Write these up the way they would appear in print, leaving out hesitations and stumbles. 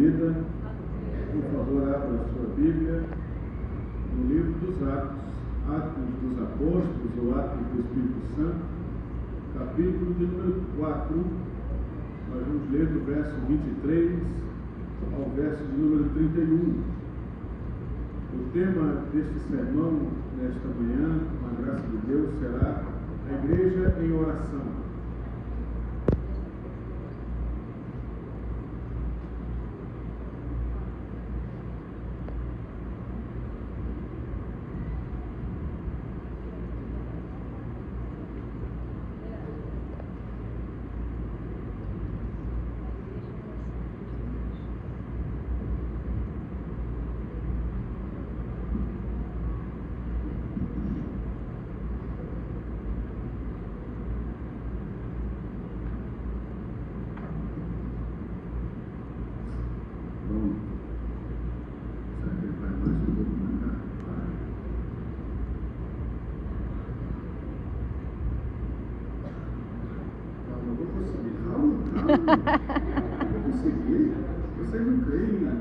vida. Por favor, abra a sua Bíblia no livro dos Atos, Atos dos Apóstolos ou Atos do Espírito Santo, capítulo de número 4. Nós vamos ler do verso 23 ao verso de número 31. O tema deste sermão, nesta manhã, com a graça de Deus, será a Igreja em Oração. Eu consegui? Vocês não creem, né?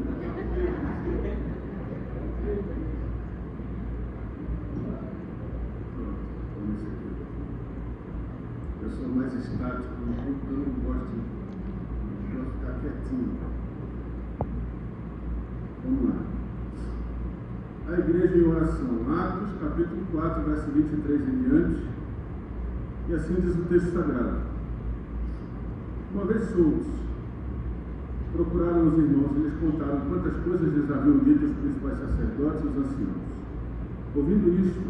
Eu sou mais estático, eu não gosto de ficar quietinho. Vamos lá. A Igreja em Oração, Atos, capítulo 4, verso 23 em diante. E assim diz o texto sagrado. Uma vez soltos, procuraram os irmãos e lhes contaram quantas coisas lhes haviam dito os principais sacerdotes e os anciãos. Ouvindo isto,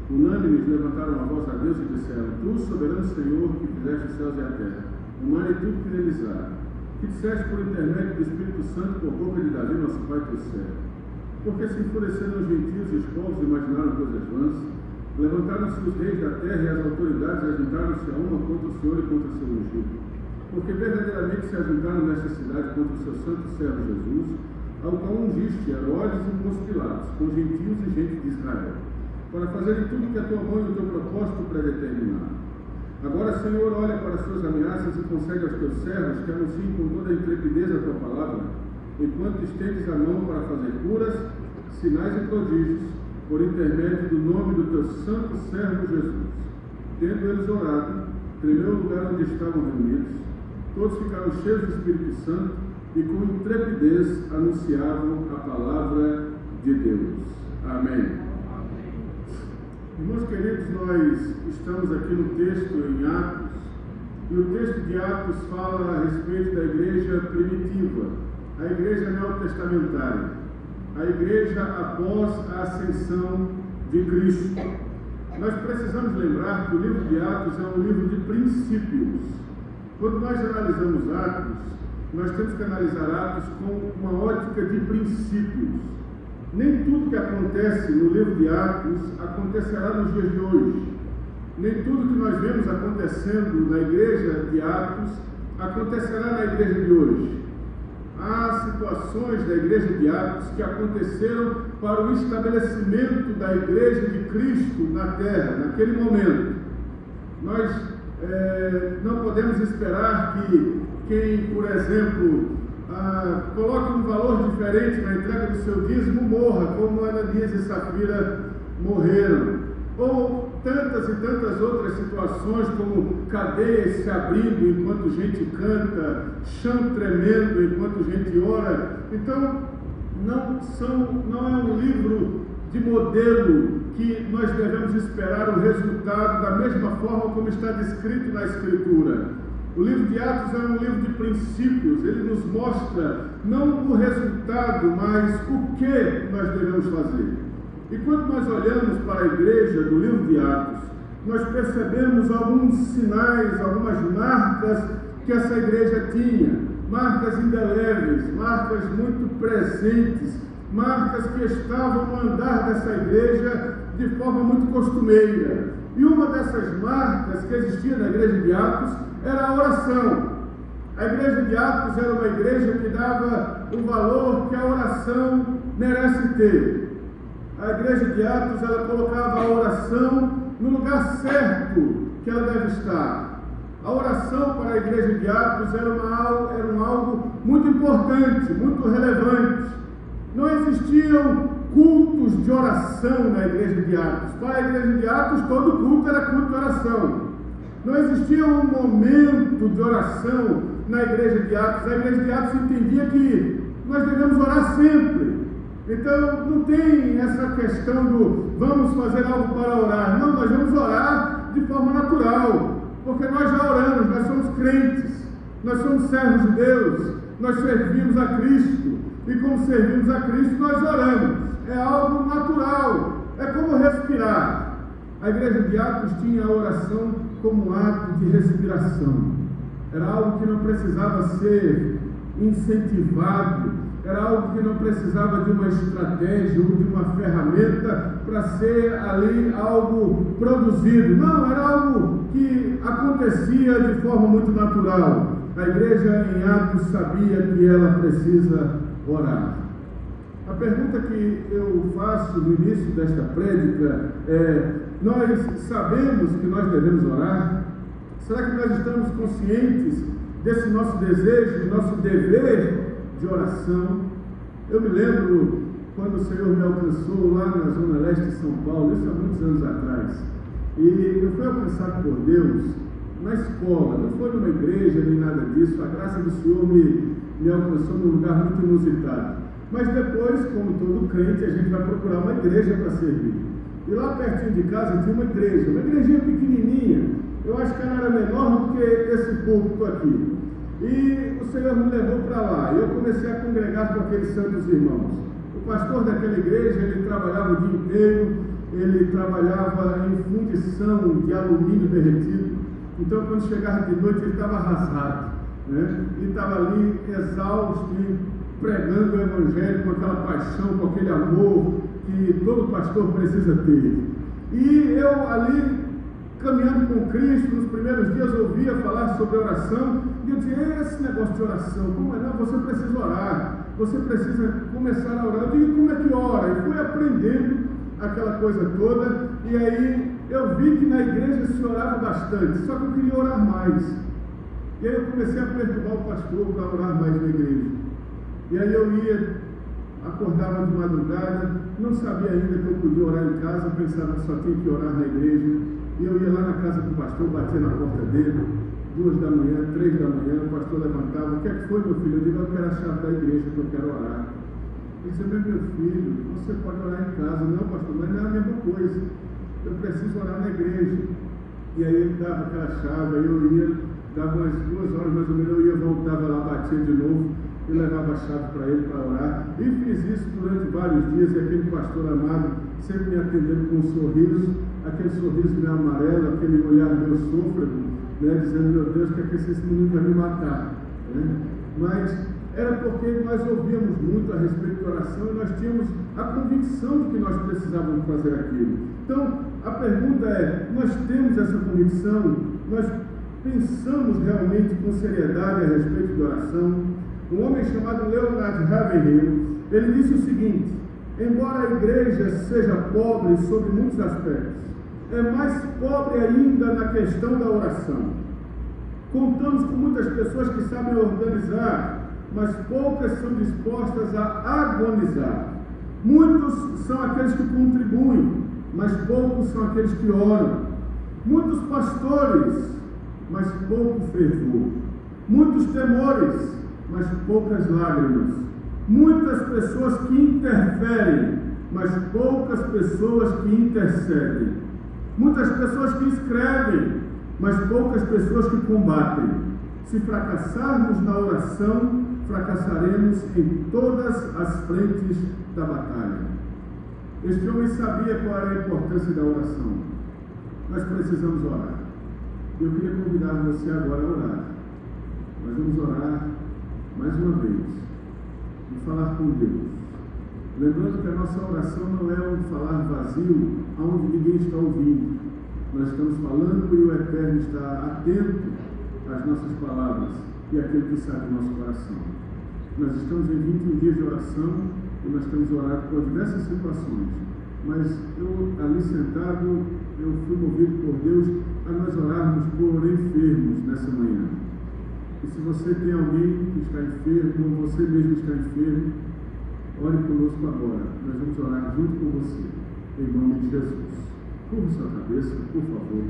unânimes levantaram a voz a Deus e disseram: Tu, soberano Senhor, que fizeste os céus e a terra, o mar e tudo que neles há, que disseste por intermédio do Espírito Santo por boca de Davi, nosso pai teu servo. Porque se enfureceram os gentios e os povos imaginaram coisas vãs, levantaram-se os reis da terra e as autoridades ajuntaram-se a uma contra o Senhor e contra o seu ungido. Porque verdadeiramente se ajuntaram nesta cidade contra o seu santo servo Jesus, ao qual ungiste Herodes e Pôncio Pilatos, com gentios e gente de Israel, para fazerem tudo que a tua mão e o teu propósito predeterminaram. Agora, Senhor, olha para as suas ameaças e concede aos teus servos que anunciem com toda a intrepidez a tua palavra, enquanto estendes a mão para fazer curas, sinais e prodígios, por intermédio do nome do teu santo servo Jesus. Tendo eles orado, tremeu o lugar onde estavam reunidos. Todos ficaram cheios do Espírito Santo e com intrepidez anunciavam a palavra de Deus. Amém. Irmãos queridos, nós estamos aqui no texto em Atos, e o texto de Atos fala a respeito da igreja primitiva, a igreja neotestamentária, a igreja após a ascensão de Cristo. Nós precisamos lembrar que o livro de Atos é um livro de princípios. Quando nós analisamos Atos, nós temos que analisar Atos com uma ótica de princípios. Nem tudo que acontece no livro de Atos acontecerá nos dias de hoje. Nem tudo que nós vemos acontecendo na igreja de Atos acontecerá na igreja de hoje. Há situações da igreja de Atos que aconteceram para o estabelecimento da igreja de Cristo na terra, naquele momento. Nós não podemos esperar que quem, por exemplo, coloque um valor diferente na entrega do seu dízimo morra, como Ananias e Safira morreram. Ou tantas e tantas outras situações, como cadeias se abrindo enquanto gente canta, chão tremendo enquanto gente ora. Então, não é um livro de modelo que nós devemos esperar o resultado da mesma forma como está descrito na Escritura. O livro de Atos é um livro de princípios. Ele nos mostra não o resultado, mas o que nós devemos fazer. E quando nós olhamos para a igreja do livro de Atos, nós percebemos alguns sinais, algumas marcas que essa igreja tinha, marcas indeléveis, marcas muito presentes, marcas que estavam no andar dessa igreja de forma muito costumeira. E uma dessas marcas que existia na igreja de Atos era a oração. A igreja de Atos era uma igreja que dava o valor que a oração merece ter. A igreja de Atos, ela colocava a oração no lugar certo que ela deve estar. A oração para a igreja de Atos era algo muito importante, muito relevante. Não existiam cultos de oração na igreja de Atos. Para a igreja de Atos, todo culto era culto de oração. Não existia um momento de oração na igreja de Atos. A igreja de Atos entendia que nós devemos orar sempre. Então, não tem essa questão do vamos fazer algo para orar. Não, nós vamos orar de forma natural, porque nós já oramos, nós somos crentes, nós somos servos de Deus, nós servimos a Cristo, e como servimos a Cristo, nós oramos. É algo natural, é como respirar. A igreja de Atos tinha a oração como um ato de respiração. Era algo que não precisava ser incentivado, era algo que não precisava de uma estratégia ou de uma ferramenta para ser ali algo produzido. Não, era algo que acontecia de forma muito natural. A igreja em Atos sabia que ela precisa orar. A pergunta que eu faço no início desta prédica é: nós sabemos que nós devemos orar? Será que nós estamos conscientes desse nosso desejo, nosso dever de oração? Eu me lembro quando o Senhor me alcançou lá na Zona Leste de São Paulo, isso há muitos anos atrás, e eu fui alcançado por Deus na escola, não foi numa igreja nem nada disso. A graça do Senhor me alcançou num lugar muito inusitado. Mas depois, como todo crente, a gente vai procurar uma igreja para servir. E lá pertinho de casa tinha uma igrejinha pequenininha. Eu acho que ela era menor do que esse púlpito aqui. E o Senhor me levou para lá. E eu comecei a congregar com aqueles santos irmãos. O pastor daquela igreja, ele trabalhava o dia inteiro, ele trabalhava em fundição de alumínio derretido. Então, quando chegava de noite, ele estava arrasado, né? E estava ali exausto, pregando o evangelho com aquela paixão, com aquele amor que todo pastor precisa ter. E eu ali, caminhando com Cristo, nos primeiros dias ouvia falar sobre oração, e eu dizia: esse negócio de oração, como é? Não, você precisa orar, você precisa começar a orar. Eu digo: como é que ora? E fui aprendendo aquela coisa toda, e aí eu vi que na igreja se orava bastante, só que eu queria orar mais. E aí eu comecei a perturbar o pastor para orar mais na igreja. E aí eu ia, acordava de madrugada, não sabia ainda que eu podia orar em casa, pensava que só tinha que orar na igreja. E eu ia lá na casa do pastor, batia na porta dele, 2 da manhã, 3 da manhã, o pastor levantava: o que é que foi, meu filho? Eu digo: eu quero a chave da igreja, que eu quero orar. Ele disse: meu filho, você pode orar em casa. Não, pastor, mas não é a mesma coisa, eu preciso orar na igreja. E aí ele dava aquela chave, aí eu ia, dava umas 2 horas mais ou menos, eu ia, voltava lá, batia de novo e levava a chave para ele para orar. E fiz isso durante vários dias, e aquele pastor amado sempre me atendendo com um sorriso, aquele sorriso meio amarelo, aquele olhar meio sôfrego, né, dizendo: meu Deus, que é que esse menino vai me matar, né? Mas era porque nós ouvíamos muito a respeito de oração e nós tínhamos a convicção de que nós precisávamos fazer aquilo. Então, a pergunta é: nós temos essa convicção? Nós pensamos realmente com seriedade a respeito de oração? Um homem chamado Leonard Ravenhill, ele disse o seguinte: embora a igreja seja pobre sob muitos aspectos, é mais pobre ainda na questão da oração. Contamos com muitas pessoas que sabem organizar, mas poucas são dispostas a agonizar. Muitos são aqueles que contribuem, mas poucos são aqueles que oram. Muitos pastores, mas pouco fervor. Muitos temores, mas poucas lágrimas. Muitas pessoas que interferem, mas poucas pessoas que intercedem. Muitas pessoas que escrevem, mas poucas pessoas que combatem. Se fracassarmos na oração, fracassaremos em todas as frentes da batalha. Este homem sabia qual era a importância da oração. Nós precisamos orar. Eu queria convidar você agora a orar. Nós vamos orar mais uma vez e falar com Deus. Lembrando que a nossa oração não é um falar vazio, onde ninguém está ouvindo. Nós estamos falando e o Eterno está atento às nossas palavras e àquilo que sai do nosso coração. Nós estamos em 21 dias de oração e nós temos orado por diversas situações. mas eu, ali sentado, eu fui movido por Deus a nós orarmos por enfermos nessa manhã. E se você tem alguém que está enfermo, ou você mesmo está enfermo, ore conosco agora. Nós vamos orar junto com você, em nome de Jesus. Curva sua cabeça, por favor.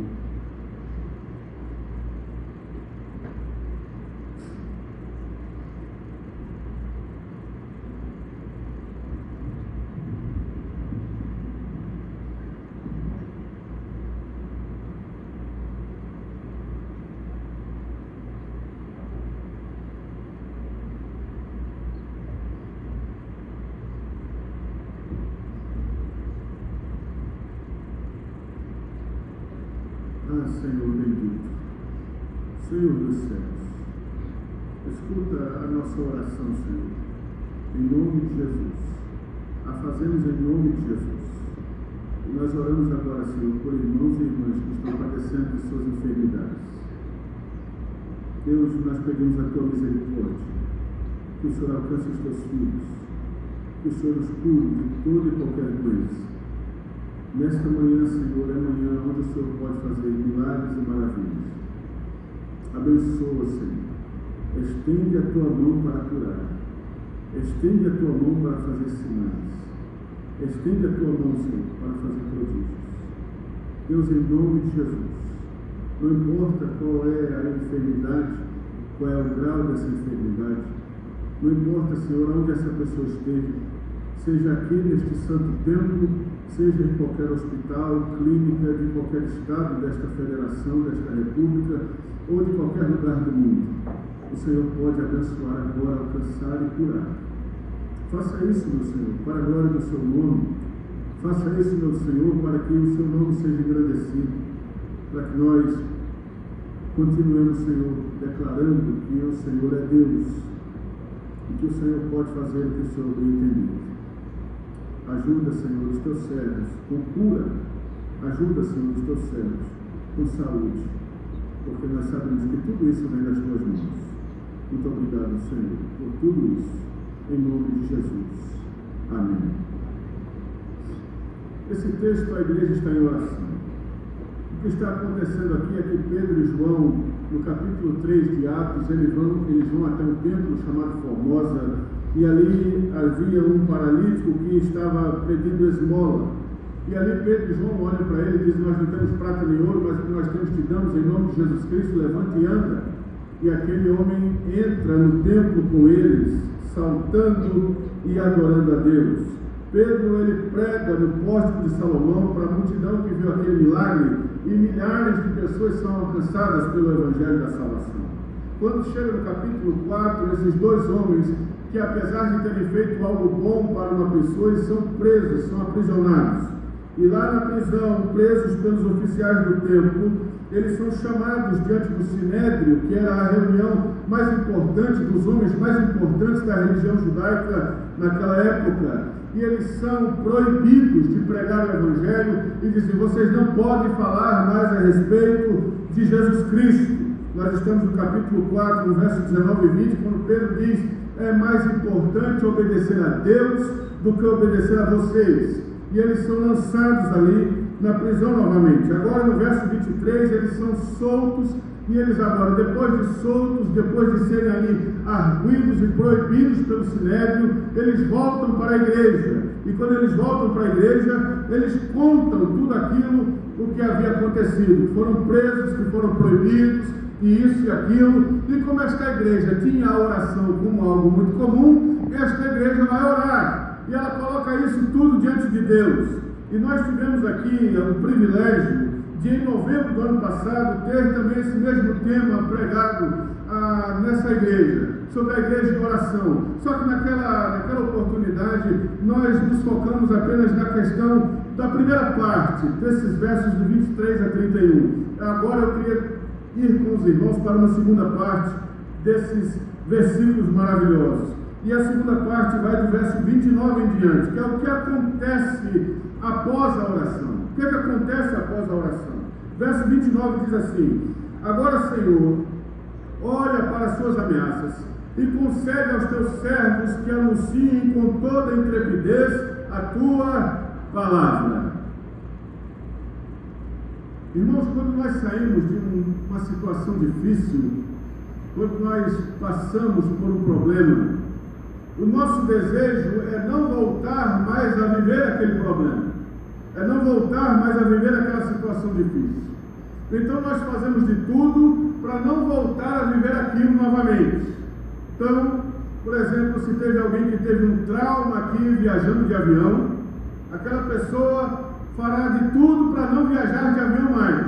Senhor bendito, Senhor dos céus, escuta a nossa oração, Senhor, em nome de Jesus. A fazemos em nome de Jesus. E nós oramos agora, Senhor, por irmãos e irmãs que estão padecendo de suas enfermidades. Deus, nós pedimos a tua misericórdia, que o Senhor alcance os teus filhos, que o Senhor os cure de toda e qualquer doença. Nesta manhã, Senhor, é manhã onde o Senhor pode fazer milagres e maravilhas. Abençoa, Senhor. Estende a tua mão para curar. Estende a tua mão para fazer sinais. Estende a tua mão, Senhor, para fazer prodígios. Deus, em nome de Jesus, não importa qual é a enfermidade, qual é o grau dessa enfermidade, não importa, Senhor, onde essa pessoa esteja, seja aqui neste santo templo, seja em qualquer hospital, clínica, de qualquer estado desta federação, desta república, ou de qualquer lugar do mundo. O Senhor pode abençoar agora, alcançar e curar. Faça isso, meu Senhor, para a glória do seu nome. Faça isso, meu Senhor, para que o seu nome seja engrandecido, para que nós continuemos, Senhor, declarando que o Senhor é Deus e que o Senhor pode fazer o que o Senhor bem entender. Ajuda, Senhor, os teus servos com cura. Ajuda, Senhor, os teus servos com saúde. Porque nós sabemos que tudo isso vem das tuas mãos. Muito obrigado, Senhor, por tudo isso. Em nome de Jesus. Amém. Esse texto, a igreja está em oração. O que está acontecendo aqui é que Pedro e João, no capítulo 3 de Atos, eles vão até um templo chamado Formosa, e ali havia um paralítico que estava pedindo esmola. E ali Pedro e João olham para ele e dizem: nós não temos prata nem ouro, mas o que nós temos te damos em nome de Jesus Cristo, levante e anda. E aquele homem entra no templo com eles, saltando e adorando a Deus. Pedro, ele prega no pórtico de Salomão para a multidão que viu aquele milagre, e milhares de pessoas são alcançadas pelo Evangelho da Salvação. Quando chega no capítulo 4, esses dois homens, que apesar de terem feito algo bom para uma pessoa, eles são presos, são aprisionados. E lá na prisão, presos pelos oficiais do templo, eles são chamados diante do Sinédrio, que era a reunião mais importante, dos homens mais importantes da religião judaica naquela época. E eles são proibidos de pregar o Evangelho e dizem: vocês não podem falar mais a respeito de Jesus Cristo. Nós estamos no capítulo 4, no verso 19 e 20, quando Pedro diz: é mais importante obedecer a Deus do que obedecer a vocês. E eles são lançados ali na prisão novamente. Agora no verso 23, eles são soltos, e eles agora, depois de soltos, depois de serem ali arguidos e proibidos pelo Sinédrio, eles voltam para a igreja. E quando eles voltam para a igreja, eles contam tudo aquilo o que havia acontecido. Foram presos, que foram proibidos, e isso e aquilo. E como esta igreja tinha a oração como algo muito comum, esta igreja vai orar. E ela coloca isso tudo diante de Deus. E nós tivemos aqui o privilégio de, em novembro do ano passado, ter também esse mesmo tema pregado nessa igreja, sobre a igreja de oração. Só que naquela oportunidade, nós nos focamos apenas na questão da primeira parte, desses versos de 23 a 31. Agora eu queria ir com os irmãos para uma segunda parte desses versículos maravilhosos. E a segunda parte vai do verso 29 em diante, que é o que acontece após a oração. O que acontece após a oração? Verso 29 diz assim: agora, Senhor, olha para as suas ameaças e concede aos teus servos que anunciem com toda intrepidez a tua palavra. Irmãos, quando nós saímos de uma situação difícil, quando nós passamos por um problema, o nosso desejo é não voltar mais a viver aquele problema, é não voltar mais a viver aquela situação difícil. Então nós fazemos de tudo para não voltar a viver aquilo novamente. Então, por exemplo, se teve alguém que teve um trauma aqui viajando de avião, aquela pessoa fará de tudo para não viajar de avião mais,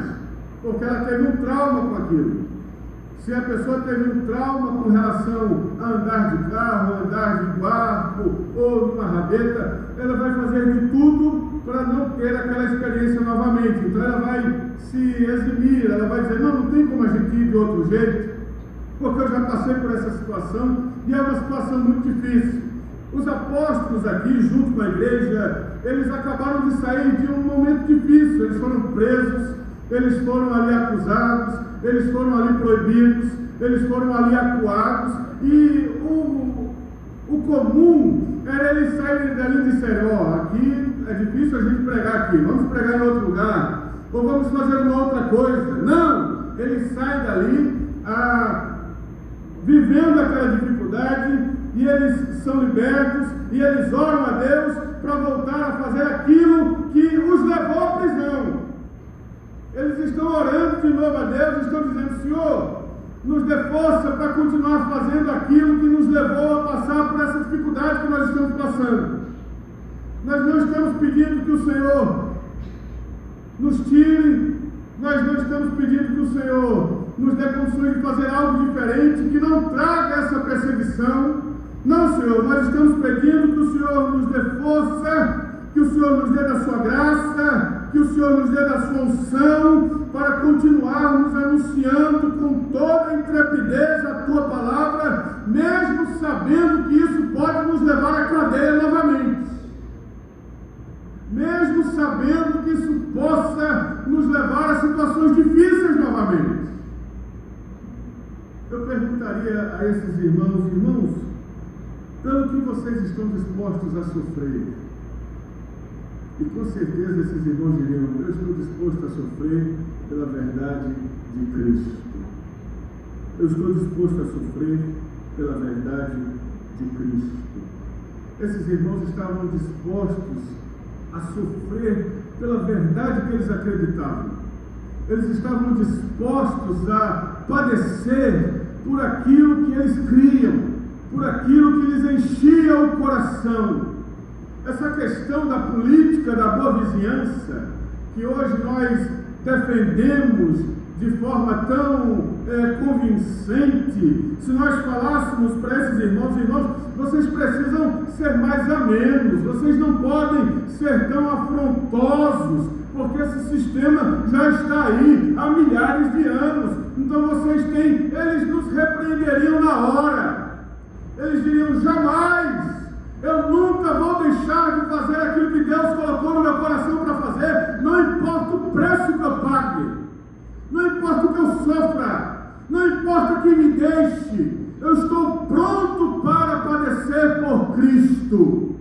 porque ela teve um trauma com aquilo. Se a pessoa teve um trauma com relação a andar de carro, andar de barco ou numa rabeta, ela vai fazer de tudo para não ter aquela experiência novamente. Então ela vai se eximir, ela vai dizer, não tem como a gente ir de outro jeito, porque eu já passei por essa situação e é uma situação muito difícil. Os apóstolos aqui, junto com a igreja, eles acabaram de sair de um momento difícil. Eles foram presos, eles foram ali acusados, eles foram ali proibidos, eles foram ali acuados, e o comum era eles saírem dali e disserem, aqui é difícil a gente pregar aqui, vamos pregar em outro lugar, ou vamos fazer uma outra coisa. Não! Eles saem dali vivendo aquela dificuldade, e eles são libertos, e eles oram a Deus para voltar a fazer aquilo que os levou à prisão. Eles estão orando de novo a Deus, estão dizendo, Senhor, nos dê força para continuar fazendo aquilo que nos levou a passar por essa dificuldade que nós estamos passando. Nós não estamos pedindo que o Senhor nos tire, nós não estamos pedindo que o Senhor nos dê condições de fazer algo diferente, que não traga essa perseguição. Não, Senhor, nós estamos pedindo que o Senhor nos dê força, que o Senhor nos dê da sua graça, que o Senhor nos dê da sua unção, para continuarmos anunciando com toda a intrepidez a tua palavra, mesmo sabendo que isso pode nos levar à cadeia novamente. Mesmo sabendo que isso possa nos levar a situações difíceis novamente. Eu perguntaria a esses irmãos, pelo que vocês estão dispostos a sofrer? E com certeza esses irmãos diriam, eu estou disposto a sofrer pela verdade de Cristo. Eu estou disposto a sofrer pela verdade de Cristo. Esses irmãos estavam dispostos a sofrer pela verdade que eles acreditavam. Eles estavam dispostos a padecer por aquilo que eles criam, por aquilo que lhes enchia o coração. Essa questão da política da boa vizinhança, que hoje nós defendemos de forma tão convincente, se nós falássemos para esses irmãos, vocês precisam ser mais amenos, vocês não podem ser tão afrontosos, porque esse sistema já está aí há milhares de anos, então eles nos repreenderiam na hora, eles diriam, jamais, eu nunca vou deixar de fazer aquilo que Deus colocou no meu coração para fazer, não importa o preço que eu pague, não importa o que eu sofra, não importa o que me deixe, eu estou pronto para padecer por Cristo,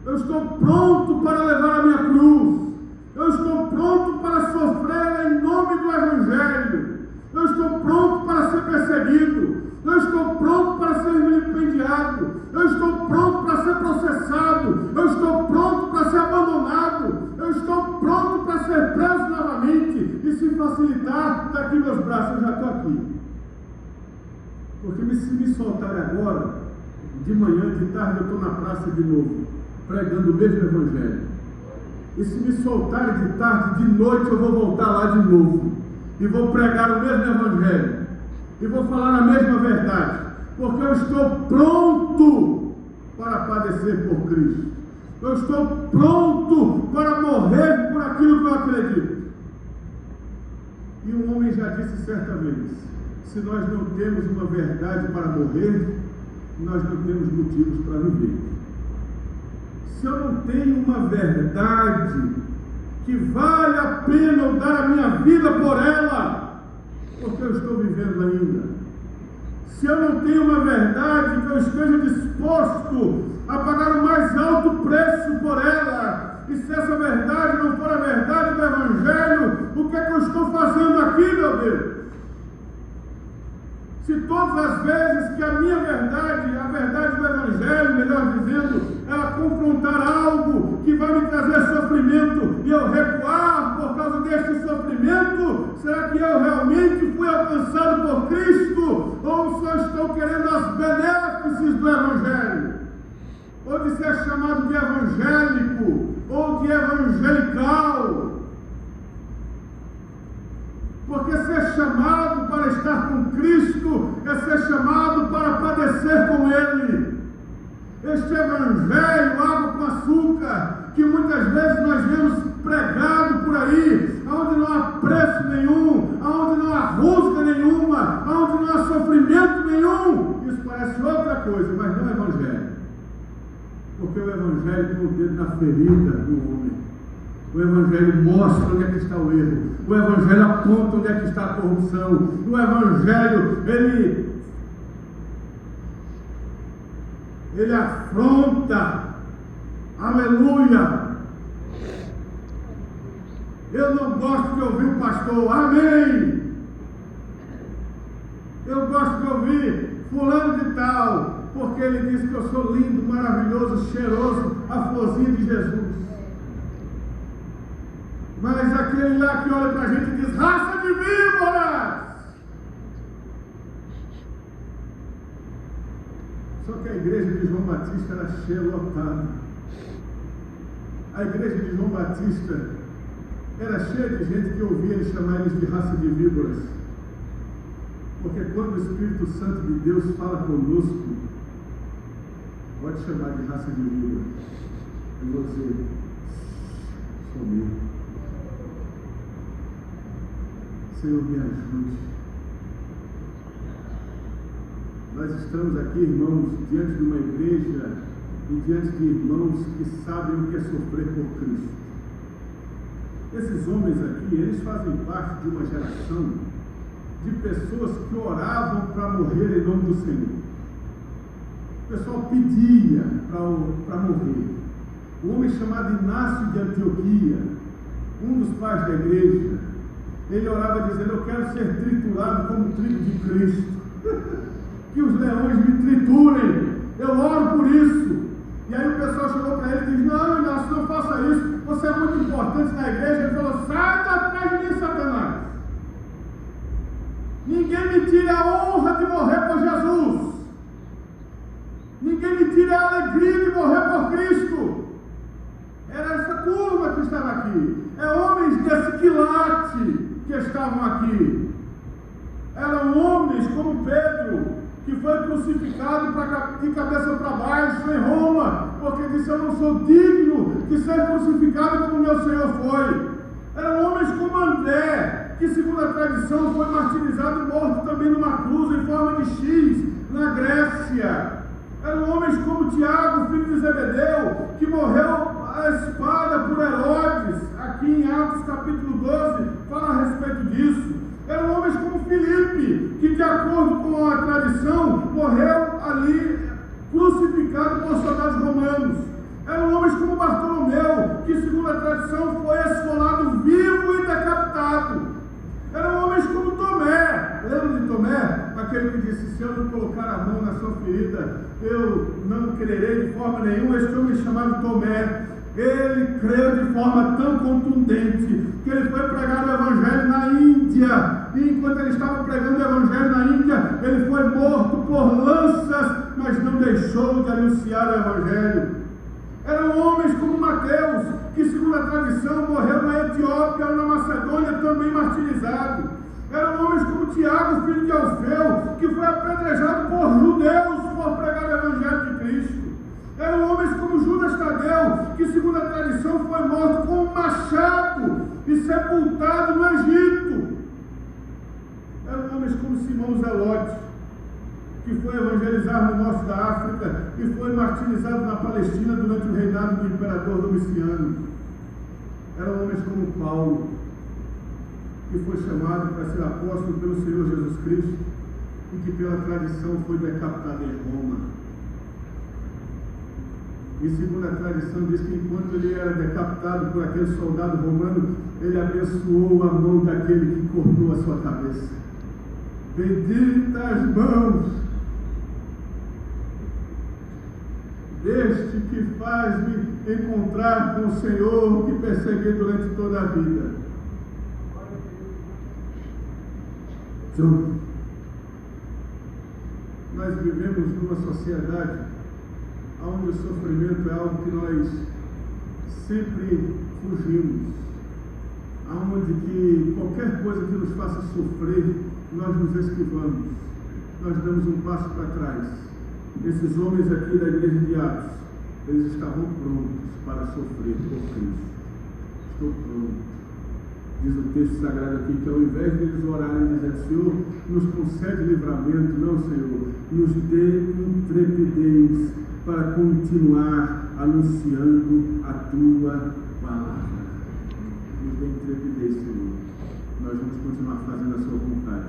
eu estou pronto para levar a minha cruz, eu estou pronto para sofrer em nome do Evangelho, eu estou pronto para ser perseguido, eu estou pronto para ser vilipendiado, eu estou pronto para ser processado, eu estou pronto para ser abandonado, eu estou pronto para ser preso novamente, e se facilitar, está aqui meus braços, eu já estou aqui. Porque se me soltarem agora, de manhã, de tarde, eu estou na praça de novo, pregando o mesmo Evangelho. E se me soltarem de tarde, de noite, eu vou voltar lá de novo, e vou pregar o mesmo Evangelho, e vou falar a mesma verdade, porque eu estou pronto para padecer por Cristo. Eu estou pronto para morrer por aquilo que eu acredito. E um homem já disse certa vez, se nós não temos uma verdade para morrer, nós não temos motivos para viver. Se eu não tenho uma verdade que vale a pena eu dar a minha vida por ela, porque eu estou vivendo ainda. Se eu não tenho uma verdade que eu esteja disposto a pagar o mais alto preço por ela, E se essa verdade não for a verdade do Evangelho, o que é que eu estou fazendo aqui, meu Deus? Se todas as vezes que a minha verdade, a verdade do Evangelho, melhor dizendo, ela confrontar algo que vai me trazer sofrimento e eu recuar por causa deste sofrimento, será que eu realmente fui alcançado por Cristo? Ou só estou querendo as benéfices do Evangelho? Ou de ser chamado de evangélico, ou de evangelical? Porque ser chamado para estar com Cristo é ser chamado para padecer com Ele. Este evangelho, água com açúcar, que muitas vezes nós vemos pregado por aí, onde não há preço nenhum, onde não há rusga nenhuma, onde não há sofrimento nenhum, isso parece outra coisa, mas não é evangelho. Porque o evangelho põe o dedo na ferida do homem. O Evangelho mostra onde é que está o erro. O Evangelho aponta onde é que está a corrupção. O Evangelho, ele afronta. Aleluia! Eu não gosto de ouvir o pastor. Amém! Eu gosto de ouvir fulano de tal, porque ele diz que eu sou lindo, maravilhoso, cheiroso, a florzinha de Jesus. Mas aquele lá que olha para a gente e diz, raça de víboras! Só que a igreja de João Batista era cheia, lotada. A igreja de João Batista era cheia de gente que ouvia ele chamar eles de raça de víboras. Porque quando o Espírito Santo de Deus fala conosco, pode chamar de raça de víboras. E você, sou meu. Senhor, me ajude. Nós estamos aqui, irmãos, diante de uma igreja e diante de irmãos que sabem o que é sofrer por Cristo. Esses homens aqui, eles fazem parte de uma geração de pessoas que oravam para morrer em nome do Senhor. O pessoal pedia para morrer. Um homem chamado Inácio de Antioquia, um dos pais da igreja, ele orava dizendo, eu quero ser triturado como trigo de Cristo. Que os leões me triturem. Eu oro por isso. E aí o pessoal chegou para ele e disse, não, Inácio, não faça isso. Você é muito importante na igreja. Ele falou, sai atrás de mim, Satanás. Ninguém me tira a honra de morrer por Jesus. Ninguém me tira a alegria de morrer por Cristo. Era essa turma que estava aqui. É homens desse quilate que estavam aqui. Eram homens como Pedro, que foi crucificado de cabeça para baixo em Roma, porque disse, eu não sou digno de ser crucificado como meu Senhor foi. Eram homens como André, que segundo a tradição foi martirizado e morto também numa cruz em forma de X, na Grécia. Eram homens como Tiago, filho de Zebedeu, que morreu a espada por Herodes, aqui em Atos capítulo 12, fala a respeito disso. Eram homens como Filipe, que de acordo com a tradição, morreu ali crucificado por soldados romanos. Eram homens como Bartolomeu, que segundo a tradição foi esfolado vivo e decapitado. Eram homens como Tomé. Lembra de Tomé? Aquele que disse, se eu não colocar a mão na sua ferida, eu não crerei de forma nenhuma. Este homem chamado Tomé, ele creu de forma tão contundente que ele foi pregar o Evangelho na Índia. E enquanto ele estava pregando o Evangelho na Índia, ele foi morto por lanças, mas não deixou de anunciar o Evangelho. Eram homens como Mateus, que segundo a tradição morreu na Etiópia ou na Macedônia, também martirizado. Eram homens como Tiago, filho de Alfeu, que foi apedrejado por judeus por pregar o Evangelho de Cristo. Eram homens como Judas Tadeu, que segundo a tradição foi morto com um machado e sepultado no Egito. Eram homens como Simão Zelote, que foi evangelizar no norte da África e foi martirizado na Palestina durante o reinado do imperador Domiciano. Eram homens como Paulo, que foi chamado para ser apóstolo pelo Senhor Jesus Cristo e que pela tradição foi decapitado em Roma. E segundo a tradição diz que enquanto ele era decapitado por aquele soldado romano, ele abençoou a mão daquele que cortou a sua cabeça. Benditas mãos deste que faz-me encontrar com o Senhor que persegui durante toda a vida. Nós vivemos numa sociedade onde o sofrimento é algo que nós sempre fugimos, onde que qualquer coisa que nos faça sofrer, nós nos esquivamos, nós damos um passo para trás. Esses homens aqui da igreja de Atos, eles estavam prontos para sofrer por Cristo. Estou pronto. Diz o texto sagrado aqui que ao invés de eles orarem dizendo: Senhor, nos concede livramento, não, Senhor, nos dê intrepidez para continuar anunciando a Tua palavra. Nos dê intrepidez, Senhor. Nós vamos continuar fazendo a Sua vontade.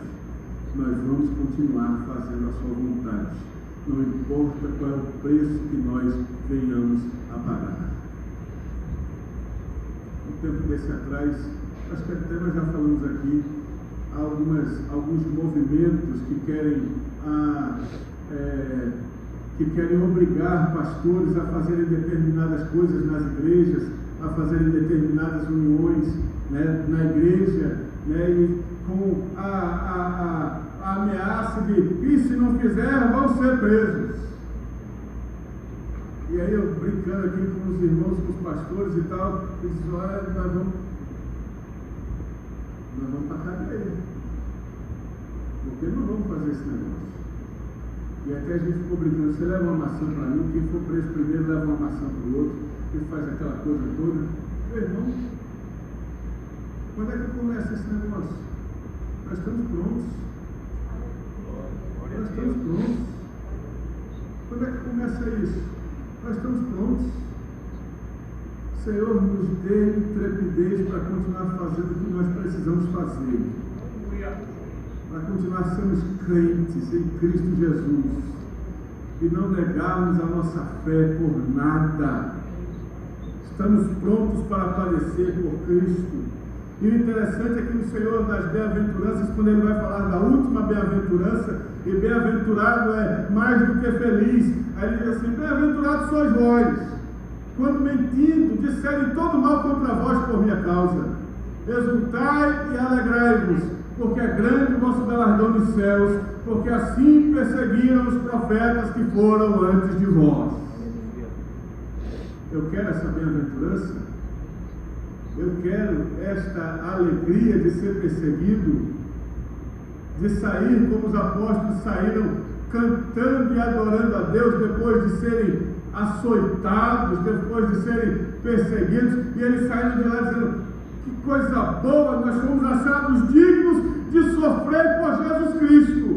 Nós vamos continuar fazendo a Sua vontade. Não importa qual é o preço que nós venhamos a pagar. Um tempo desse atrás, acho que até nós já falamos aqui, alguns movimentos que querem obrigar pastores a fazerem determinadas coisas nas igrejas, a fazerem determinadas uniões, né, na igreja, né, e com a ameaça de, e se não fizer, vão ser presos. E aí eu brincando aqui com os irmãos, com os pastores e tal, eles dizem: olha, nós vamos para a cadeia, porque não vamos fazer esse negócio. E até a gente ficou brincando: você leva uma maçã para mim, quem for preso primeiro leva uma maçã para o outro, e faz aquela coisa toda. Meu irmão, quando é que começa esse negócio? Nós estamos prontos. Nós estamos prontos. Quando é que começa isso? Nós estamos prontos. Senhor, nos dê intrepidez para continuar fazendo o que nós precisamos fazer. Para continuar sendo crentes em Cristo Jesus. E não negarmos a nossa fé por nada. Estamos prontos para padecer por Cristo. E o interessante é que no Senhor das bem-aventuranças, quando Ele vai falar da última bem-aventurança, e bem-aventurado é mais do que feliz, aí Ele diz assim: bem-aventurados sois vós, quando mentindo disserem todo mal contra vós por minha causa. Exultai e alegrai-vos, porque é grande o vosso galardão nos céus, porque assim perseguiram os profetas que foram antes de vós. Eu quero essa bem-aventurança. Eu quero esta alegria de ser perseguido, de sair como os apóstolos saíram, cantando e adorando a Deus depois de serem açoitados, depois de serem perseguidos, e eles saíram de lá dizendo: que coisa boa, nós fomos achados dignos de sofrer por Jesus Cristo.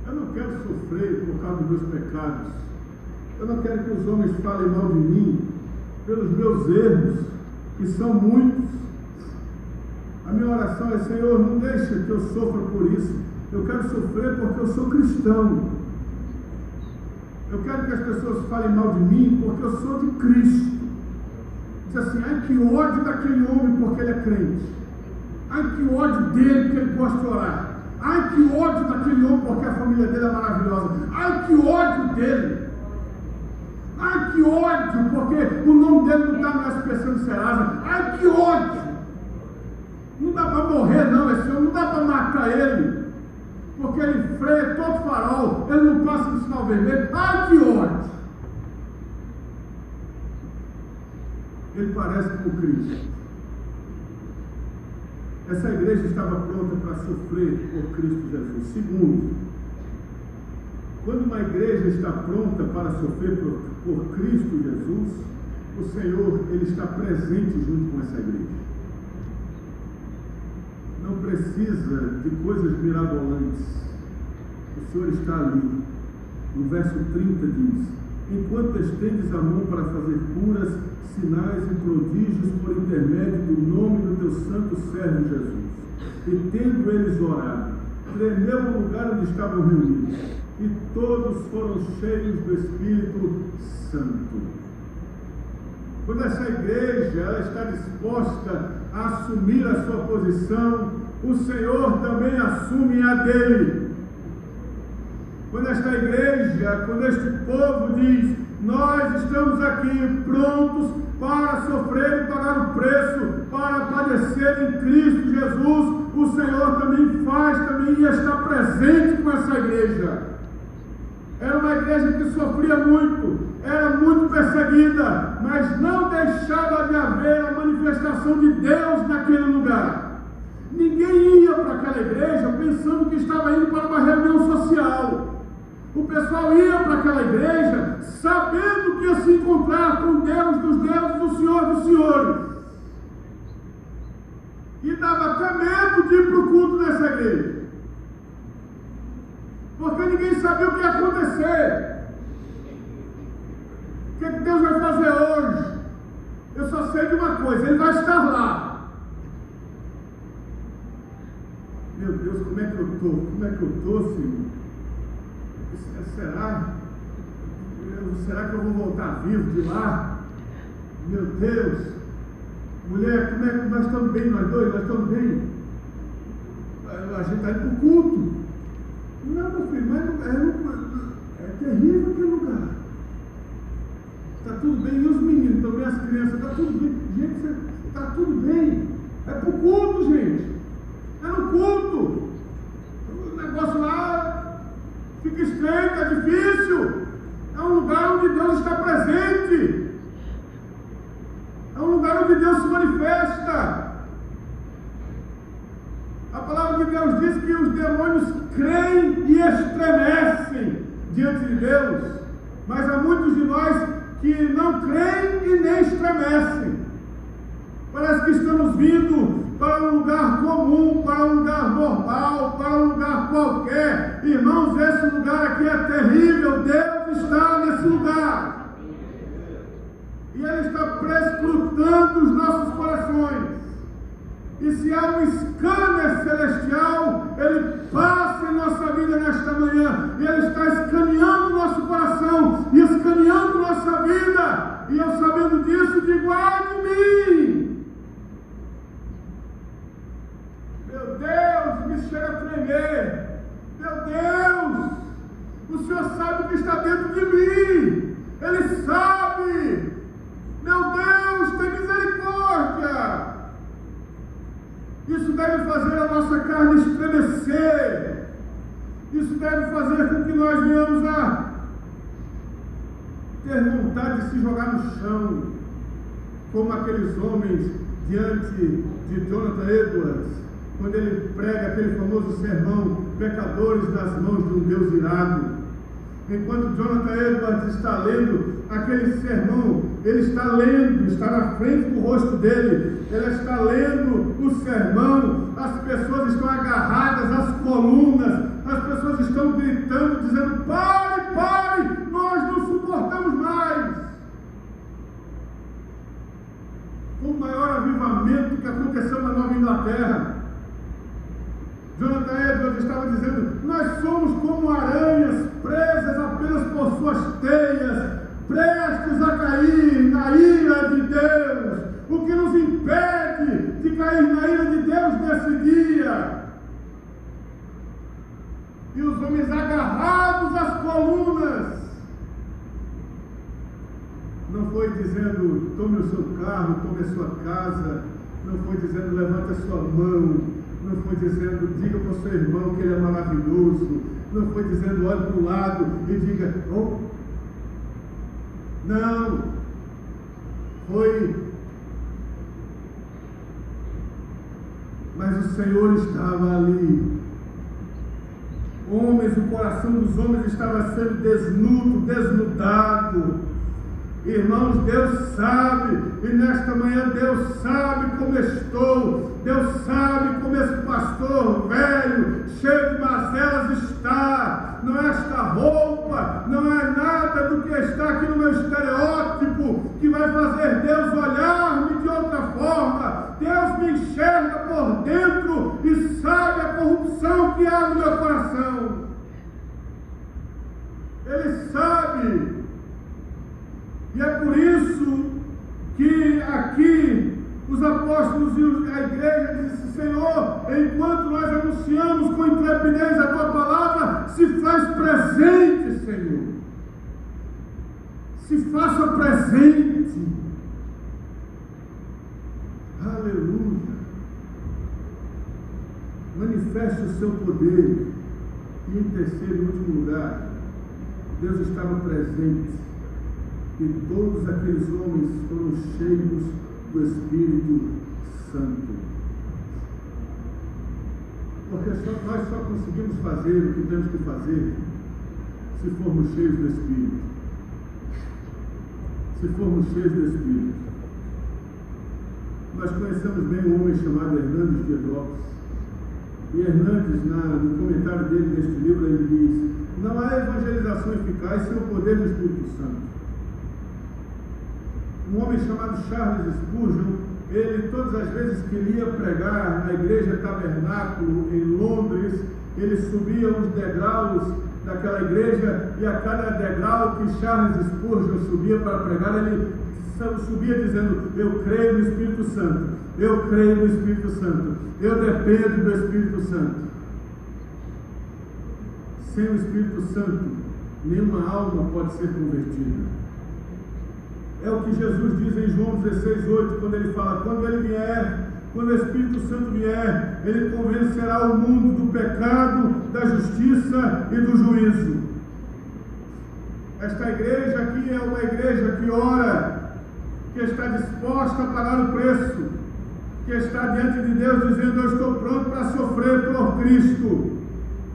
Eu não quero sofrer por causa dos meus pecados. Eu não quero que os homens falem mal de mim pelos meus erros, que são muitos. A minha oração é: Senhor, não deixa que eu sofra por isso. Eu quero sofrer porque eu sou cristão. Eu quero que as pessoas falem mal de mim porque eu sou de Cristo. Diz assim: ai, que ódio daquele homem porque ele é crente. Ai, que ódio dele porque ele gosta de orar. Ai, que ódio daquele homem porque a família dele é maravilhosa. Ai, que ódio dele. Ai, que ódio, porque o nome dele não está na expressão de Serasa. Ai, que ódio. Não dá para morrer não, esse homem, não dá para matar ele, porque ele freia todo farol, ele não passa no sinal vermelho. Ai, que ódio. Ele parece com Cristo. Essa igreja estava pronta para sofrer por Cristo Jesus. Segundo, quando uma igreja está pronta para sofrer por Cristo Jesus, o Senhor, Ele está presente junto com essa igreja. Não precisa de coisas mirabolantes. O Senhor está ali. No verso 30 diz: enquanto estendes a mão para fazer curas, sinais e prodígios por intermédio do nome do teu santo servo Jesus. E tendo eles orado, tremeu o lugar onde estavam reunidos, e todos foram cheios do Espírito quando essa igreja ela está disposta a assumir a sua posição, o Senhor também assume a dele. Quando esta igreja, quando este povo diz: nós estamos aqui prontos para sofrer e pagar o preço, para padecer em Cristo Jesus, o Senhor também e está presente com essa igreja. Era uma igreja que sofria muito, era muito perseguida, mas não deixava de haver a manifestação de Deus naquele lugar. Ninguém ia para aquela igreja pensando que estava indo para uma reunião social. O pessoal ia para aquela igreja sabendo que ia se encontrar com Deus dos deuses, o Senhor dos senhores. E dava até medo de ir para o culto dessa igreja, porque ninguém sabia o que ia acontecer. O que Deus vai fazer hoje? Eu só sei de uma coisa: Ele vai estar lá. Meu Deus, como é que eu estou? Como é que eu estou, Senhor? Será que eu vou voltar vivo de lá? Meu Deus! Mulher, como é que nós estamos bem, nós dois? Nós estamos bem? A gente está indo para o culto. Não, meu filho, mas é terrível aquele lugar. Está tudo bem, e os meninos também, as crianças, está tudo bem. Gente, está tudo bem. É para o culto, gente. É no culto. O negócio lá fica estreito, é difícil. É um lugar onde Deus está presente. É um lugar onde Deus se manifesta. A palavra de Deus diz que os demônios creem e estremecem diante de Deus. Mas há muitos de nós que não creem e nem estremecem. Parece que estamos vindo para um lugar comum, para um lugar normal, para um lugar qualquer. Irmãos, esse lugar aqui é terrível. Deus está nesse lugar. E Ele está prescrutando os nossos corações. E se há um scanner celestial, Ele passa em nossa vida nesta manhã. E Ele está escaneando o nosso coração e escaneando nossa vida. E eu, sabendo disso, digo: ai de mim! Meu Deus, me chega a tremer. Meu Deus, o Senhor sabe o que está dentro de mim. Ele sabe. Meu Deus, tem misericórdia. Isso deve fazer a nossa carne estremecer. Isso deve fazer com que nós venhamos a ter vontade de se jogar no chão, como aqueles homens diante de Jonathan Edwards, quando ele prega aquele famoso sermão: pecadores nas mãos de um Deus irado. Enquanto Jonathan Edwards está lendo aquele sermão, ele está lendo, está na frente do rosto dele, ele está lendo o sermão, as pessoas estão agarradas às colunas, as pessoas estão gritando, dizendo: pare, pare, nós não suportamos mais. Foi o maior avivamento que aconteceu na Nova Inglaterra. Jonathan Edwards estava dizendo: nós somos como aranhas presas apenas por suas teias, prestes a cair na ira de Deus. O que nos impede de cair na ira de Deus nesse dia? E os homens agarrados às colunas. Não foi dizendo: tome o seu carro, tome a sua casa. Não foi dizendo: levante a sua mão. Não foi dizendo: diga para o seu irmão que ele é maravilhoso. Não foi dizendo: olhe para o lado e diga: oh. Não. Foi: mas o Senhor estava ali. Homens, o coração dos homens estava sendo desnudado. Irmãos, Deus sabe, e nesta manhã Deus sabe como estou, Deus sabe como esse pastor velho, cheio de mazelas está. Não é esta roupa, não é nada do que está aqui no meu estereótipo que vai fazer Deus olhar-me de outra forma. Deus me enxerga por dentro e sabe a corrupção que há no meu coração. Ele sabe. E é por isso que aqui os apóstolos e a igreja dizem: Senhor, enquanto nós anunciamos com intrepidez a tua palavra, se faz presente, Senhor. Se faça presente. Aleluia. Manifeste o seu poder. E em terceiro e último lugar, Deus estava presente. E todos aqueles homens foram cheios do Espírito Santo. Porque nós só conseguimos fazer o que temos que fazer se formos cheios do Espírito. Se formos cheios do Espírito. Nós conhecemos bem um homem chamado Hernandes Dias Lopes. E Hernandes, no comentário dele neste livro, ele diz: não há evangelização eficaz sem o poder do Espírito Santo. Um homem chamado Charles Spurgeon, ele todas as vezes que ele ia pregar na igreja Tabernáculo em Londres, ele subia os degraus daquela igreja, e a cada degrau que Charles Spurgeon subia para pregar, ele subia dizendo: eu creio no Espírito Santo, eu creio no Espírito Santo, eu dependo do Espírito Santo. Sem o Espírito Santo, nenhuma alma pode ser convertida. É o que Jesus diz em João 16:8, quando ele fala: quando ele vier, quando o Espírito Santo vier, ele convencerá o mundo do pecado, da justiça e do juízo. Esta igreja aqui é uma igreja que ora, que está disposta a pagar o preço, que está diante de Deus dizendo: eu estou pronto para sofrer por Cristo.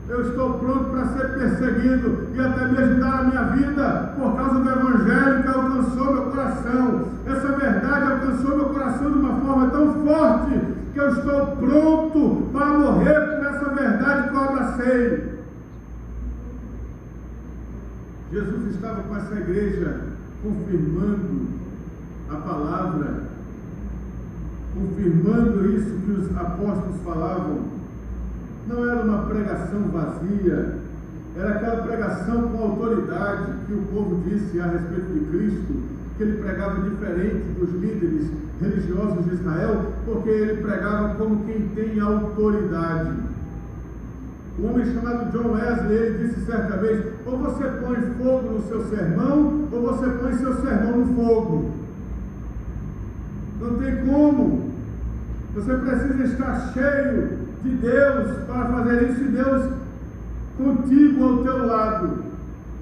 Eu estou pronto para ser perseguido e até mesmo dar a minha vida por causa do Evangelho que alcançou meu coração. Essa verdade alcançou meu coração de uma forma tão forte que eu estou pronto para morrer por essa verdade que eu abracei. Jesus estava com essa igreja confirmando a palavra, confirmando isso que os apóstolos falavam. Não era uma pregação vazia, era aquela pregação com autoridade que o povo disse a respeito de Cristo, que ele pregava diferente dos líderes religiosos de Israel, porque ele pregava como quem tem autoridade. Um homem chamado John Wesley, ele disse certa vez: ou você põe fogo no seu sermão, ou você põe seu sermão no fogo. Não tem como. Você precisa estar cheio de Deus para fazer isso, e Deus contigo ao teu lado.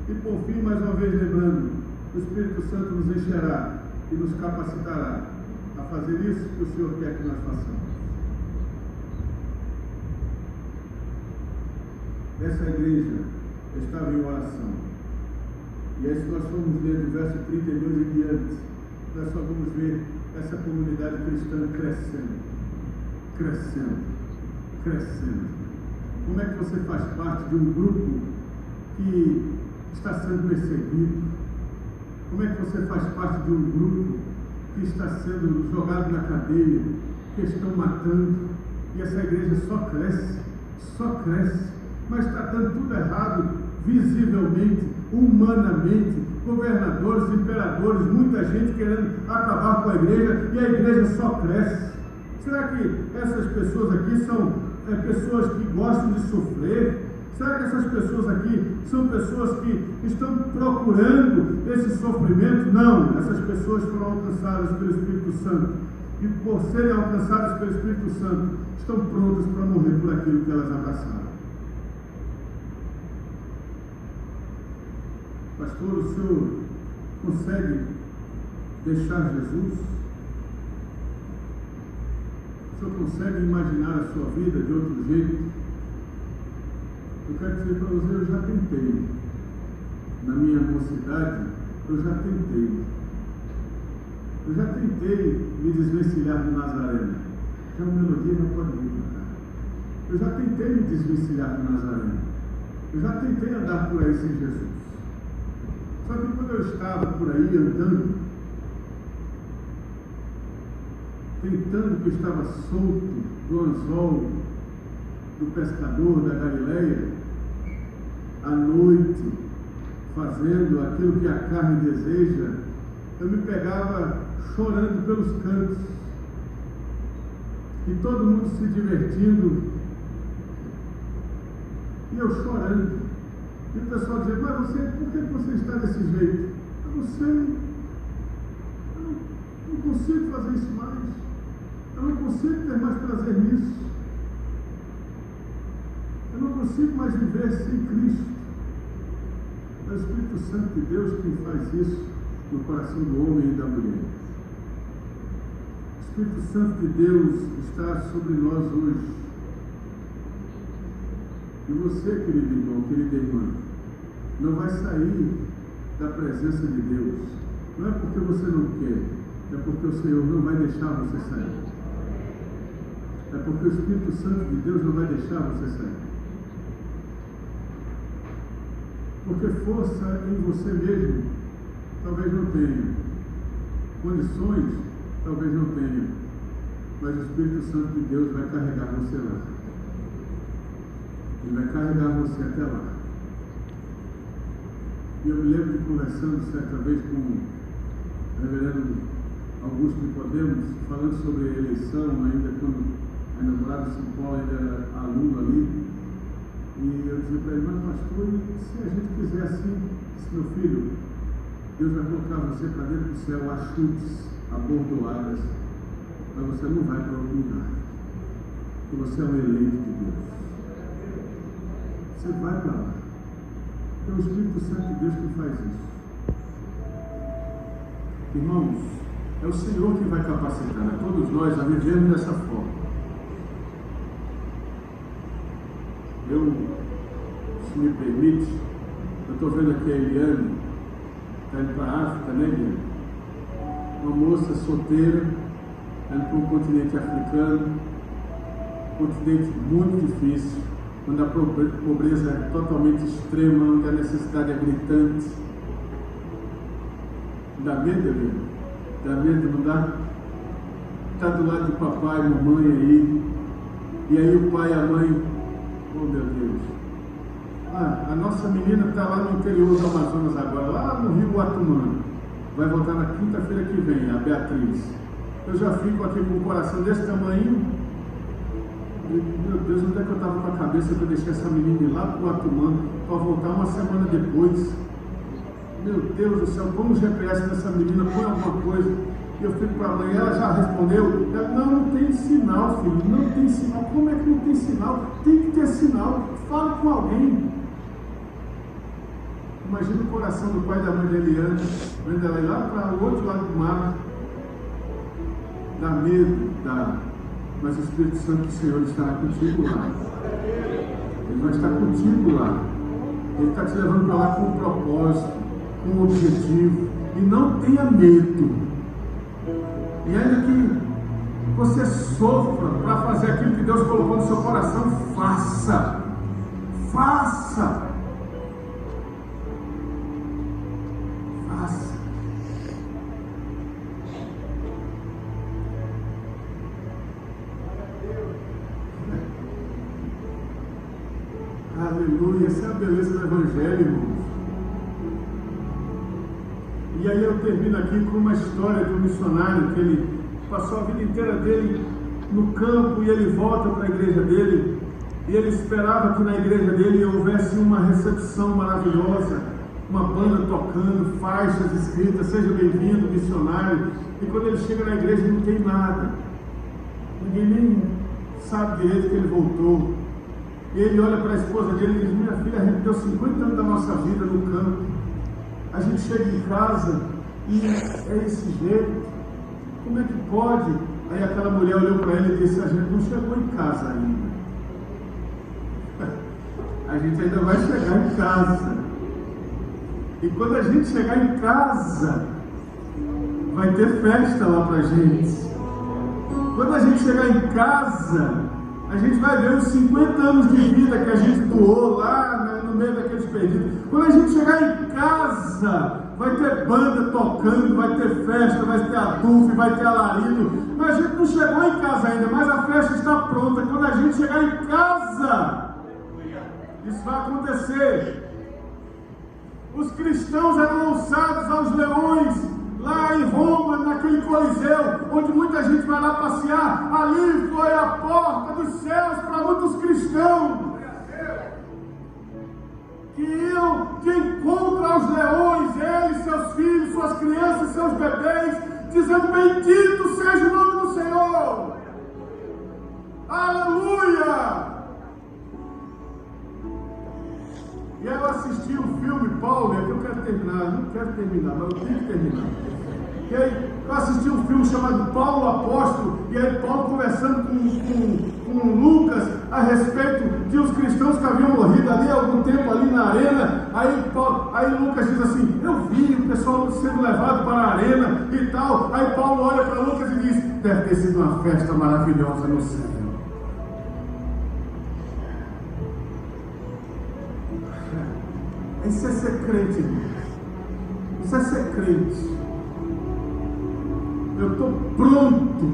E por fim, mais uma vez lembrando, o Espírito Santo nos encherá e nos capacitará a fazer isso que o Senhor quer que nós façamos. Essa igreja estava em oração. E aí, se nós formos ler do verso 32 em diante, nós só vamos ver essa comunidade cristã crescendo, crescendo, crescendo. Como é que você faz parte de um grupo que está sendo perseguido? Como é que você faz parte de um grupo que está sendo jogado na cadeia, que estão matando, e essa igreja só cresce, mas está dando tudo errado, visivelmente, humanamente, governadores, imperadores, muita gente querendo acabar com a igreja, e a igreja só cresce. Será que essas pessoas aqui são pessoas que gostam de sofrer? Será que essas pessoas aqui são pessoas que estão procurando esse sofrimento? Não, essas pessoas foram alcançadas pelo Espírito Santo, e por serem alcançadas pelo Espírito Santo, estão prontas para morrer por aquilo que elas abraçaram. Pastor, o senhor consegue deixar Jesus? O senhor consegue imaginar a sua vida de outro jeito? Eu quero dizer para você: eu já tentei. Na minha mocidade, eu já tentei. Eu já tentei me desvencilhar do Nazareno. Já uma melodia não pode vir para cá. Eu já tentei me desvencilhar do Nazareno. Eu já tentei andar por aí sem Jesus. Só que quando eu estava por aí andando, tentando, que eu estava solto do anzol do pescador da Galileia, à noite, fazendo aquilo que a carne deseja, eu me pegava chorando pelos cantos, e todo mundo se divertindo, e eu chorando, e o pessoal dizia: mas você, por que você está desse jeito? Eu não sei, eu não consigo fazer isso mais, eu não consigo ter mais prazer nisso, eu não consigo mais viver sem Cristo. É o Espírito Santo de Deus quem faz isso no coração do homem e da mulher. O Espírito Santo de Deus está sobre nós hoje. E você, querido irmão, querida irmã, não vai sair da presença de Deus. Não é porque você não quer, é porque o Senhor não vai deixar você sair. É porque o Espírito Santo de Deus não vai deixar você sair. Porque força em você mesmo talvez não tenha, condições talvez não tenha, mas o Espírito Santo de Deus vai carregar você lá. Ele vai carregar você até lá. E eu me lembro de conversando certa vez com o reverendo Augusto Nicodemos, falando sobre a eleição, ainda quando a namorada de São Paulo ainda era aluno ali. E eu dizia para ele: mas pastor, se a gente quiser assim, disse: meu filho, Deus vai colocar você para dentro do céu a chutes, a bordoadas, mas você não vai para outro lugar, porque você é um eleito de Deus. Você vai para lá. É o Espírito Santo de Deus que faz isso. Irmãos, é o Senhor que vai capacitar a todos nós a vivermos dessa forma. Eu, se me permite, eu estou vendo aqui a Eliane, está indo para a África, né, Eliane? Uma moça solteira, indo para o continente africano, continente muito difícil, onde a pobreza é totalmente extrema, onde a necessidade é gritante. Dá medo, Eliane? Dá medo, não dá? Está do lado de papai e mamãe aí, e aí o pai e a mãe: oh meu Deus, a nossa menina está lá no interior do Amazonas agora, lá no Rio Guatumã, vai voltar na quinta-feira que vem, a Beatriz. Eu já fico aqui com o coração desse tamanho, meu Deus, onde é que eu estava com a cabeça para deixar essa menina ir lá para o Guatumã, para voltar uma semana depois? Meu Deus do céu, põe um GPS nessa menina, põe alguma coisa. E eu fico para a mãe, ela já respondeu: não tem sinal, filho, não tem sinal. Como é que não tem sinal? Tem que ter sinal, fala com alguém. Imagina o coração do pai e da mãe de Eliane, vendo ela ir lá para o outro lado do mar. Dá medo, dá, mas o Espírito Santo do Senhor estará contigo lá. Ele vai estar contigo lá. Ele está te levando para lá com um propósito, com um objetivo. E não tenha medo. E ainda que você sofra para fazer aquilo que Deus colocou no seu coração, faça. Faça. Faça. Aleluia. Essa é a beleza do Evangelho, irmãos. E aí eu termino aqui com uma história de um missionário que ele passou a vida inteira dele no campo e ele volta para a igreja dele e ele esperava que na igreja dele houvesse uma recepção maravilhosa, uma banda tocando, faixas escritas: seja bem-vindo, missionário. E quando ele chega na igreja não tem nada, ninguém nem sabe direito que ele voltou. E ele olha para a esposa dele e diz: minha filha, a gente deu 50 anos da nossa vida no campo. A gente chega em casa e é esse jeito. Como é que pode? Aí aquela mulher olhou para ele e disse: a gente não chegou em casa ainda. A gente ainda vai chegar em casa. E quando a gente chegar em casa, vai ter festa lá pra gente. Quando a gente chegar em casa, a gente vai ver os 50 anos de vida que a gente doou lá no meio daqueles perdidos. Quando a gente chegar em casa, vai ter banda tocando, vai ter festa, vai ter adulto, vai ter alarido. Mas a gente não chegou em casa ainda, mas a festa está pronta. Quando a gente chegar em casa, isso vai acontecer. Os cristãos eram lançados aos leões lá Coliseu, onde muita gente vai lá passear, ali foi a porta dos céus para muitos cristãos que iam de encontro aos leões, eles, seus filhos, suas crianças, seus bebês, dizendo: bendito seja o nome do Senhor, aleluia. E eu assisti o filme, Paulo, é que eu quero terminar, não quero terminar, mas eu tenho que terminar. E aí, eu assisti um filme chamado Paulo Apóstolo, e aí Paulo conversando com Lucas a respeito de os cristãos que haviam morrido ali há algum tempo ali na arena. Aí Lucas diz assim: eu vi o pessoal sendo levado para a arena e tal. Aí Paulo olha para Lucas e diz: deve ter sido uma festa maravilhosa no céu. Isso é ser crente, isso é ser crente. Eu estou pronto,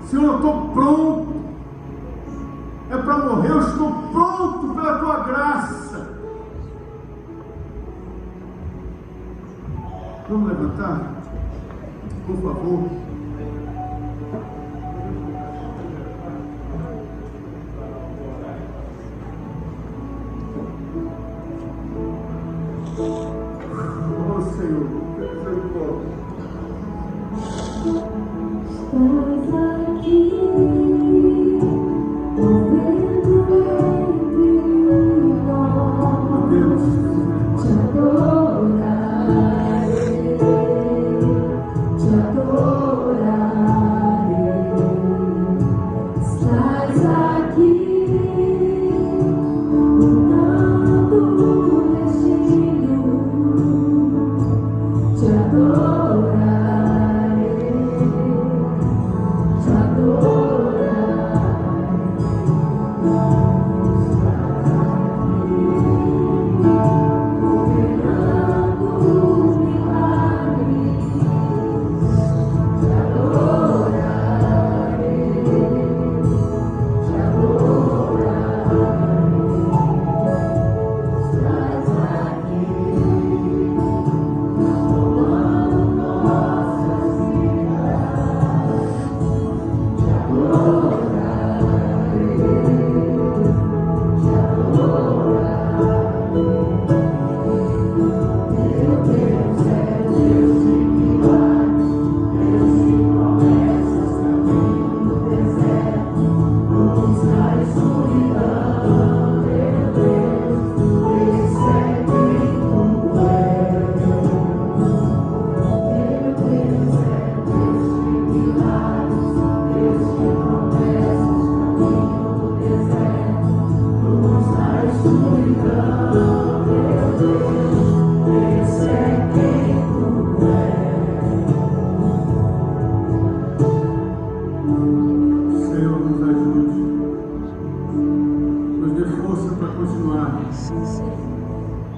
Senhor, eu estou pronto, é para morrer, eu estou pronto pela tua graça. Vamos levantar, por favor. Oh Senhor, misericórdia. Estás aqui, movendo entre nós, te adorarei, te adorarei. Estás aqui, mudando o destino, te adorarei.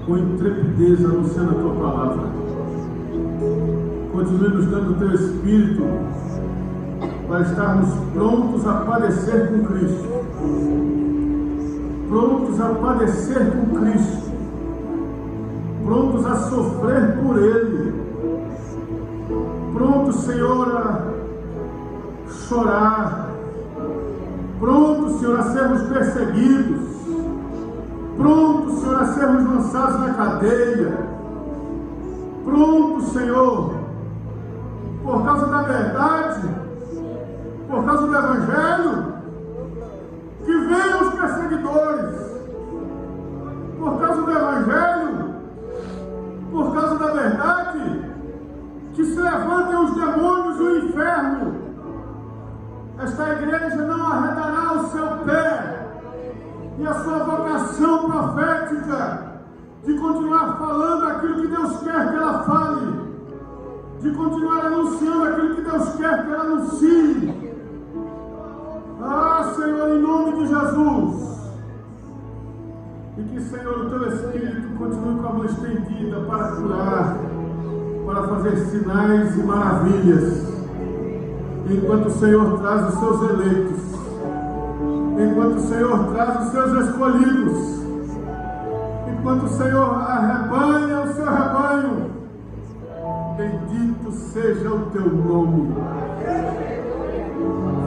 Com intrepidez anunciando a tua palavra. Continue nos dando o teu Espírito para estarmos prontos a padecer com Cristo. Prontos a padecer com Cristo. Prontos a sofrer por Ele. Prontos, Senhor, a chorar. Prontos, Senhor, a sermos perseguidos. Pronto, Senhor, a sermos lançados na cadeia. Pronto, Senhor, por causa da verdade, por causa do Evangelho, que venham os perseguidores. Por causa do Evangelho, por causa da verdade, que se levantem os demônios e o inferno. Esta igreja não arredará o seu pé. E a sua vocação profética de continuar falando aquilo que Deus quer que ela fale, de continuar anunciando aquilo que Deus quer que ela anuncie. Ah, Senhor, em nome de Jesus. E que, Senhor, o teu Espírito continue com a mão estendida para curar, para fazer sinais e maravilhas, enquanto o Senhor traz os seus eleitos, enquanto o Senhor traz os seus escolhidos, enquanto o Senhor arrebanha o seu rebanho. Bendito seja o teu nome.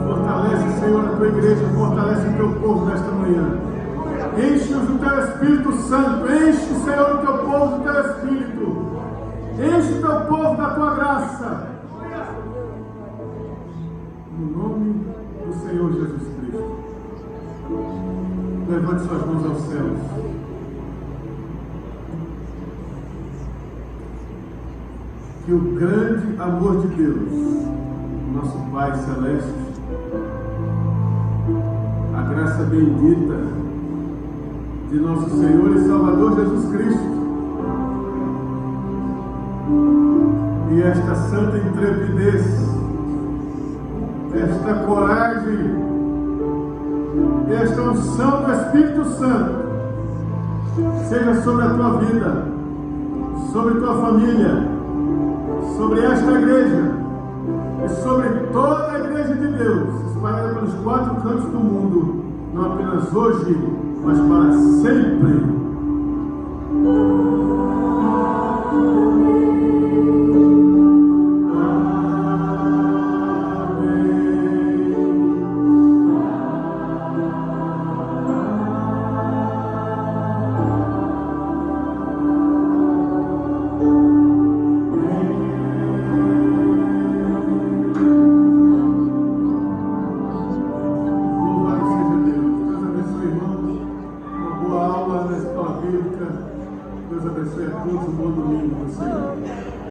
Fortalece, Senhor, a tua igreja, fortalece o teu povo nesta manhã. Enche-os do teu Espírito Santo, enche, Senhor, o teu povo do teu Espírito. Enche o teu povo da tua graça. No nome do Senhor Jesus Cristo. Levante suas mãos aos céus. Que o grande amor de Deus, nosso Pai Celeste, a graça bendita de nosso Senhor e Salvador Jesus Cristo, e esta santa intrepidez, esta coragem, esta unção do Espírito Santo, seja sobre a tua vida, sobre a tua família, sobre esta igreja e sobre toda a igreja de Deus, espalhada pelos 4 cantos do mundo, não apenas hoje, mas para sempre. Deus abençoe a todos, um bom domingo do Senhor.